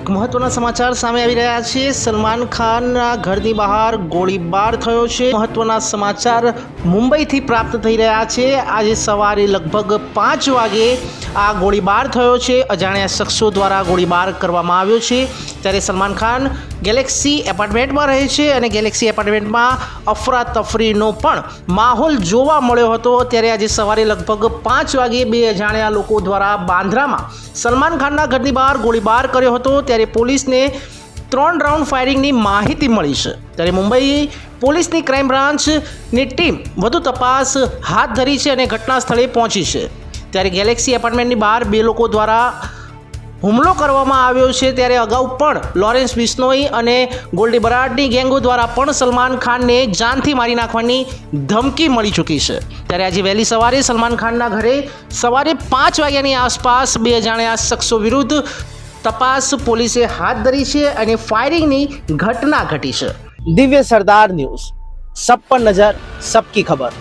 એક મહત્વના સમાચાર સામે આવી રહ્યા છે। સલમાન ખાનના ઘરની બહાર ગોળીબાર થયો છે। મહત્વના સમાચાર મુંબઈથી પ્રાપ્ત થઈ રહ્યા છે। આજે સવારે લગભગ 5 વાગે આ ગોળીબાર થયો છે। અજાણ્યા શખ્સો દ્વારા ગોળીબાર કરવામાં આવ્યો છે। ત્યારે સલમાન ખાન ગેલેક્સી એપાર્ટમેન્ટમાં રહે છે અને ગેલેક્સી એપાર્ટમેન્ટમાં અફરાતફરીનો પણ માહોલ જોવા મળ્યો હતો। ત્યારે આજે સવારે લગભગ 5 વાગે બે અજાણ્યા લોકો દ્વારા બાંદ્રામાં સલમાન ખાનના ઘરની બહાર ગોળીબાર કર્યો હતો। ત્યારે પોલીસને 3 રાઉન્ડ ફાયરિંગની માહિતી મળી છે। ત્યારે મુંબઈ પોલીસની ક્રાઇમ બ્રાન્ચની ટીમ વધુ તપાસ હાથ ધરી છે અને ઘટના સ્થળે પહોંચી છે। ત્યારે ગેલેક્સી એપાર્ટમેન્ટની બહાર બે લોકો દ્વારા હુમલો કરવામાં આવ્યો છે। ત્યારે અગાઉ પણ લોરેન્સ બિશ્નોઈ અને ગોલ્ડી બરાડની ગેંગો દ્વારા પણ સલમાન ખાનને જાનથી મારી નાખવાની ધમકી મળી ચૂકી છે। ત્યારે આજે વહેલી સવારે સલમાન ખાનના ઘરે સવારે 5 વાગ્યાની આસપાસ બે અજાણ્યા શખ્સો વિરુદ્ધ તપાસ પોલીસે હાથ ધરી છે અને ફાયરિંગની ઘટના ઘટી છે। દિવ્ય સરદાર ન્યૂઝ, સબ પર નજર, સબકી ખબર।